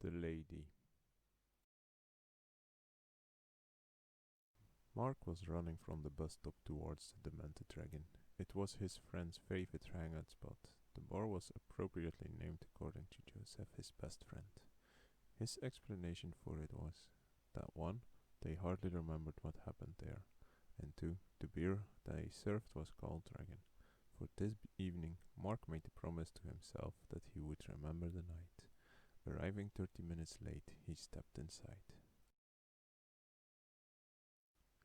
The lady. Mark was running from the bus stop towards the Demented Dragon. It was his friend's favorite hangout spot. The bar was appropriately named according to Joseph, his best friend. His explanation for it was that one, they hardly remembered what happened there, and two, the beer they served was called Dragon. For this evening, Mark made a promise to himself that he would remember the night. Arriving 30 minutes late, he stepped inside.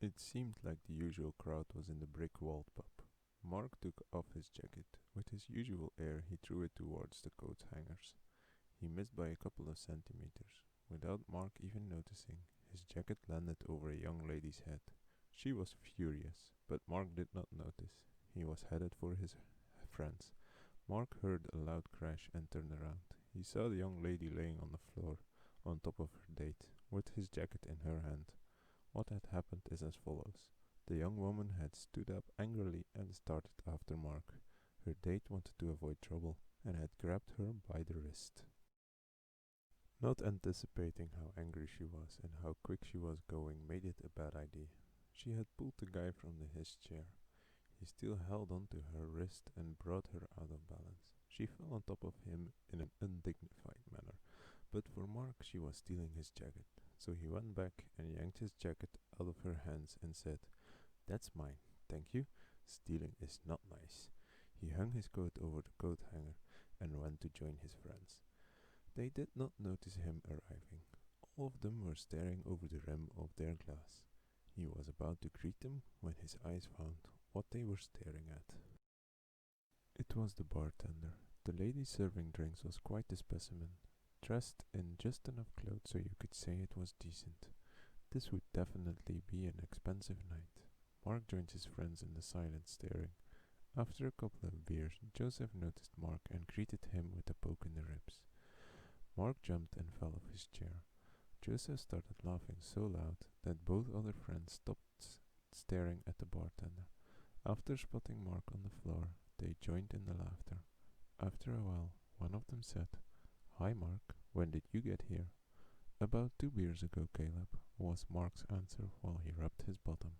It seemed like the usual crowd was in the brick-walled pub. Mark took off his jacket. With his usual air, he threw it towards the coat hangers. He missed by a couple of centimeters. Without Mark even noticing, his jacket landed over a young lady's head. She was furious, but Mark did not notice. He was headed for his friends. Mark heard a loud crash and turned around. He saw the young lady laying on the floor, on top of her date, with his jacket in her hand. What had happened is as follows. The young woman had stood up angrily and started after Mark. Her date wanted to avoid trouble and had grabbed her by the wrist. Not anticipating how angry she was and how quick she was going made it a bad idea. She had pulled the guy from his chair. He still held on to her wrist and brought her out of balance. She fell on top of him in an undignified manner, but for Mark she was stealing his jacket, so he went back and yanked his jacket out of her hands and said, "That's mine, thank you. Stealing is not nice." He hung his coat over the coat hanger and went to join his friends. They did not notice him arriving. All of them were staring over the rim of their glass. He was about to greet them when his eyes found what they were staring at. It was the bartender. The lady serving drinks was quite a specimen, dressed in just enough clothes so you could say it was decent. This would definitely be an expensive night. Mark joined his friends in the silent staring. After a couple of beers, Joseph noticed Mark and greeted him with a poke in the ribs. Mark jumped and fell off his chair. Joseph started laughing so loud that both other friends stopped staring at the bartender. After spotting Mark on the floor, they joined in the laughter. After a while, one of them said, "Hi Mark, when did you get here?" "About 2 beers ago, Caleb," was Mark's answer while he rubbed his bottom.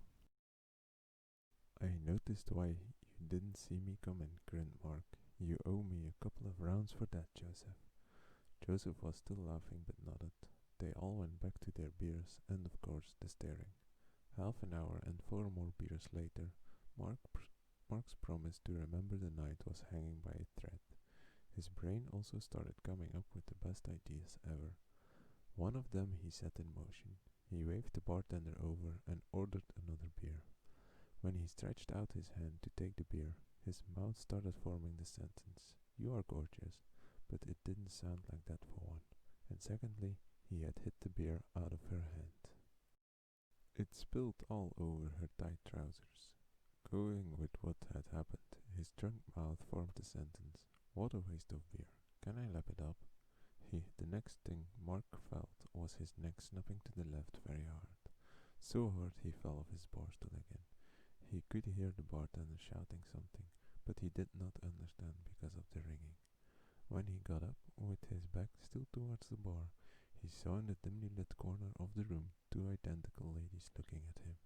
"I noticed why you didn't see me coming," grinned Mark. "You owe me a couple of rounds for that, Joseph." Joseph was still laughing but nodded. They all went back to their beers and of course the staring. Half an hour and 4 more beers later, Mark's promise to remember the night was hanging by a thread. His brain also started coming up with the best ideas ever. One of them he set in motion. He waved the bartender over and ordered another beer. When he stretched out his hand to take the beer, his mouth started forming the sentence, "You are gorgeous," but it didn't sound like that for one. And secondly, he had hit the beer out of her hand. It spilled all over her tight trousers. Going with what had happened, his drunk mouth formed the sentence, "What a waste of beer. Can I lap it up?" The next thing Mark felt was his neck snapping to the left very hard. So hard he fell off his bar stool again. He could hear the bartender shouting something, but he did not understand because of the ringing. When he got up, with his back still towards the bar, he saw in the dimly lit corner of the room 2 identical ladies looking at him.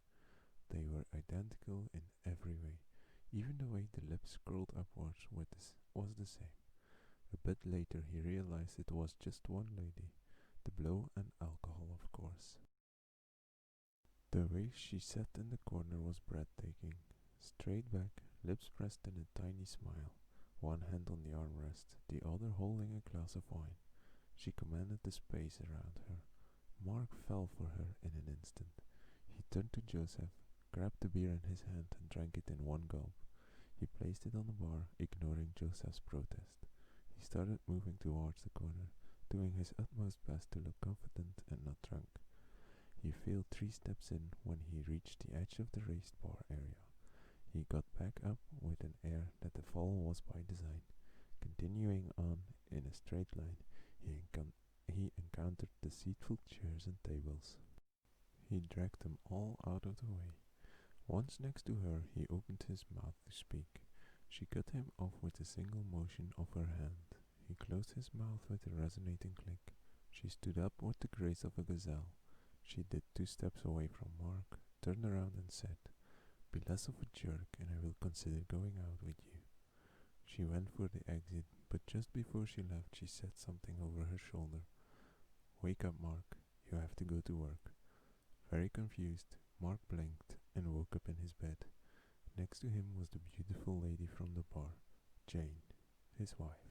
They were identical in every way. Even the way the lips curled upwards was the same. A bit later he realized it was just one lady. The blow and alcohol, of course. The way she sat in the corner was breathtaking. Straight back, lips pressed in a tiny smile, one hand on the armrest, the other holding a glass of wine. She commanded the space around her. Mark fell for her in an instant. He turned to Joseph, grabbed the beer in his hand and drank it in one gulp. He placed it on the bar, ignoring Joseph's protest. He started moving towards the corner, doing his utmost best to look confident and not drunk. He failed 3 steps in when he reached the edge of the raised bar area. He got back up with an air that the fall was by design. Continuing on in a straight line, he encountered the seatful chairs and tables. He dragged them all out of the way. Once next to her, he opened his mouth to speak. She cut him off with a single motion of her hand. He closed his mouth with a resonating click. She She stood up with the grace of a gazelle. She did 2 steps away from Mark, turned around and said, "Be less of a jerk and I will consider going out with you." She went for the exit, but just before she left she said something over her shoulder. "Wake up, Mark. You have to go to work." Very confused, Mark blinked and woke up in his bed. Next to him was the beautiful lady from the bar, Jane, his wife.